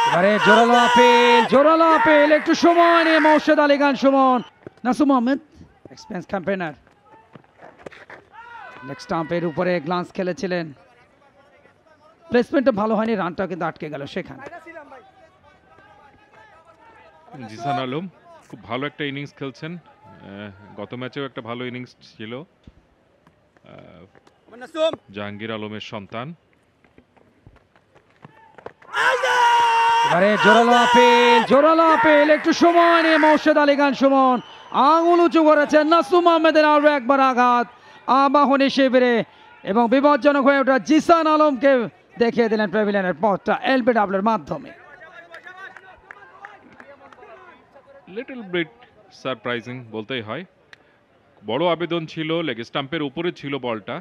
এবারে জোরালো আপিল একটু সময় নিয়ে Mowshed Ali Khan Sumon. Nasum Ahmed expense campaigner leg স্টাম্পের উপরে গ্লান্স খেলেছিলেন, প্লেসমেন্টটা ভালো হয়নি, রানটা কিন্তু আটকে গেল সেখানে। জিসান আলম খুব ভালো একটা ইনিংস খেলছেন, গত ম্যাচেও একটা ভালো ইনিংস ছিল। জাহাঙ্গীর আলমের সন্তান। এবারে জোরালো আপিল একটু সময় নিয়ে মৌশেদ আলী খান সুমন আঙুল উঁচু করেছেন। নাসুম আহমেদের আরো একবার আঘাত আবাহনী শিবিরে এবং বিপজ্জনক হয়ে ওঠা জিসান আলমকে দেখিয়ে দিলেন প্যাভিলিয়নের পথটা এলবিডব্লিউর মাধ্যমে। লিটল বিট সারপ্রাইজিং বলতেই হয়, বড় আবেদন ছিল, লেগ স্টাম্পের উপরে ছিল বলটা।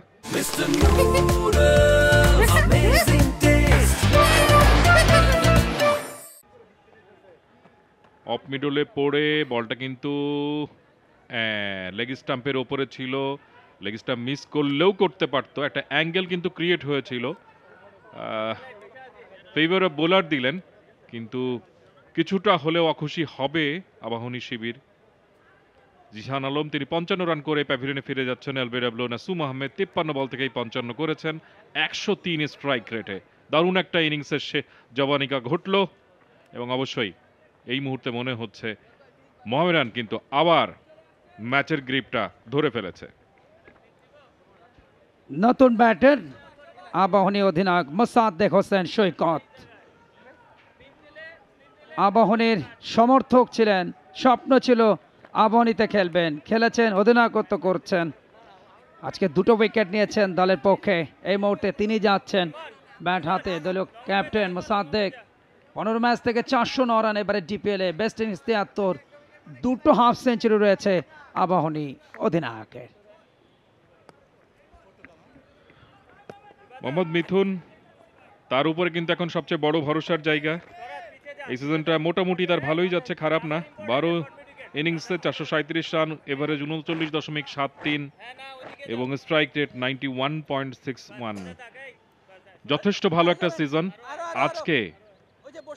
অফ মিডলে পড়ে বলটা কিন্তু লেগ স্টাম্পের ওপরে ছিল, লেগ স্টাম্প মিস করলেও করতে পারতো, একটা অ্যাঙ্গেল কিন্তু ক্রিয়েট হয়েছিল। ফেভার বোলার দিলেন, কিন্তু কিছুটা হলেও অখুশি হবে আবাহনী শিবির। জিসান আলম তিনি 55 রান করে প্যাভিলিয়নে ফিরে যাচ্ছেন। এলবিডব্লিউ নাসুম আহমেদ 53 বল থেকেই 55 করেছেন 103 স্ট্রাইক রেটে। দারুণ একটা ইনিংসের জবানিকা ঘটল এবং অবশ্যই এই মুহূর্তে মনে হচ্ছে মোহামেডান কিন্তু আবার ম্যাচের গ্রিপটা ধরে ফেলেছে। নতুন ব্যাটার আবাহনী অধিনায়ক মোসাদ্দেক হোসেন সৈকত আবাহনীর সমর্থক ছিলেন, স্বপ্ন ছিল আবাহনীতে খেলবেন, খেলেছেন, অধিনায়কত্ব করছেন, আজকে 2টো উইকেট নিয়েছেন দলের পক্ষে। এই মুহূর্তে তিনি যাচ্ছেন ব্যাট হাতে, দলীয় ক্যাপ্টেন মোসাদ্দেক। 15 ম্যাচ থেকে 409 রান, এবারে ডিপিএলে বেস্ট ইনিংস 73, 2টো হাফ সেঞ্চুরি রয়েছে আবাহনী অধিনায়কের। মোহাম্মদ মিথুন তার উপরে কিন্তু এখন সবচেয়ে বড় ভরসার জায়গা। এই সিজনটা মোটামুটি তার ভালোই যাচ্ছে, খারাপ না। 12 ইনিংসে 437 রান, এভারেজ 39.73 এবং স্ট্রাইক রেট 91.61। যথেষ্ট ভালো একটা সিজন। আজকে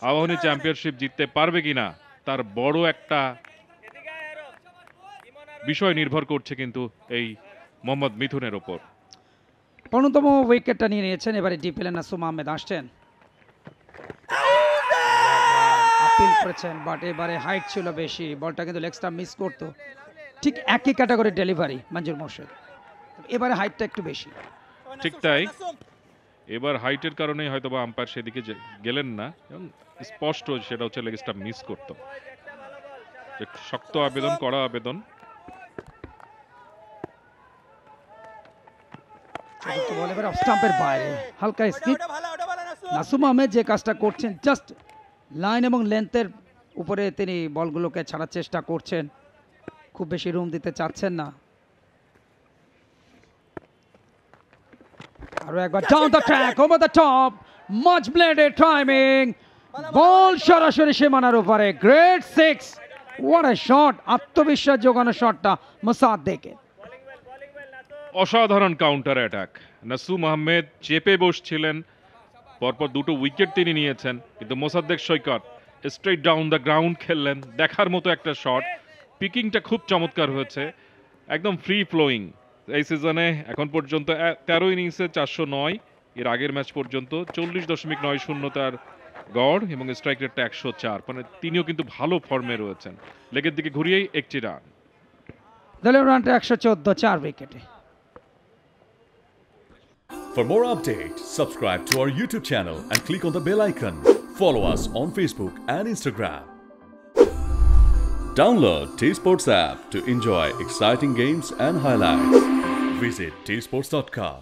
আবাহনী চ্যাম্পিয়নশিপ জিততে পারবে কিনা তার বড় একটা বিষয় নির্ভর করছে কিন্তু এই মোহাম্মদ মিথুনের ওপর। 15তম উইকেটটা নিয়ে নিয়েছেন, এবারে ডিপিএল নাসুম আহমেদ আসছেন, আপিল করেছেন, বাট এবারে হাইট ছিল বেশি, বলটা কিন্তু লেগ স্টাম্প মিস করতো। ঠিক একই ক্যাটাগরি ডেলিভারি মঞ্জুর মোর্শেদ, এবারে হাইটটা একটু বেশি। ঠিক তাই, এবার হাইটের কারণেই হয়তো বা আম্পায়ার সেদিকে গেলেন না এবং স্পষ্ট সেটা হচ্ছে লেগ স্টাম্প মিস করতো। শক্ত আবেদন, কড়া আবেদন। স্টাম্পের বাইরে হালকা স্কিপ। নাসুম আহমেদ যে কাজটা করছেন, জাস্ট লাইন এবং লেন্থের উপরে তিনি বলগুলোকে ছাড়ার চেষ্টা করছেন, খুব বেশি রুম দিতে চাচ্ছেন না। আরো একবার down the track, over the top, much bladed timing, ball সরাসরি সীমানার উপরে, গ্রেট 6, হোয়াট আ শট, আত্মবিশ্বাস যোগানো শটটা মোসাদ্দেকের। অসাধারণ কাউন্টার অ্যাটাক। নাসুম আহমেদ চেপে বসছিলেন, পরপর 2টো উইকেট তিনি নিয়েছেন, কিন্তু মোসাদ্দেক সৈকত স্ট্রেট ডাউন দ্য গ্রাউন্ড খেললেন, দেখার মতো একটা শট। পিকিংটা খুব চমৎকার হয়েছে, একদম ফ্রি ফ্লোয়িং। এই সিজনে এখন পর্যন্ত 13 ইনিংসে 409, এর আগের ম্যাচ পর্যন্ত 40.90 তার গড় এবং স্ট্রাইক রেটটা 104, মানে তিনিও কিন্তু ভালো ফর্মে রয়েছেন। লেগের দিকে ঘুরিয়েই 1টি রান, দলীয় রানটা 114, 4 উইকেটে। For more updates, subscribe to our YouTube channel and click on the bell icon. Follow us on Facebook and Instagram. Download T-Sports app to enjoy exciting games and highlights. Visit tsports.com.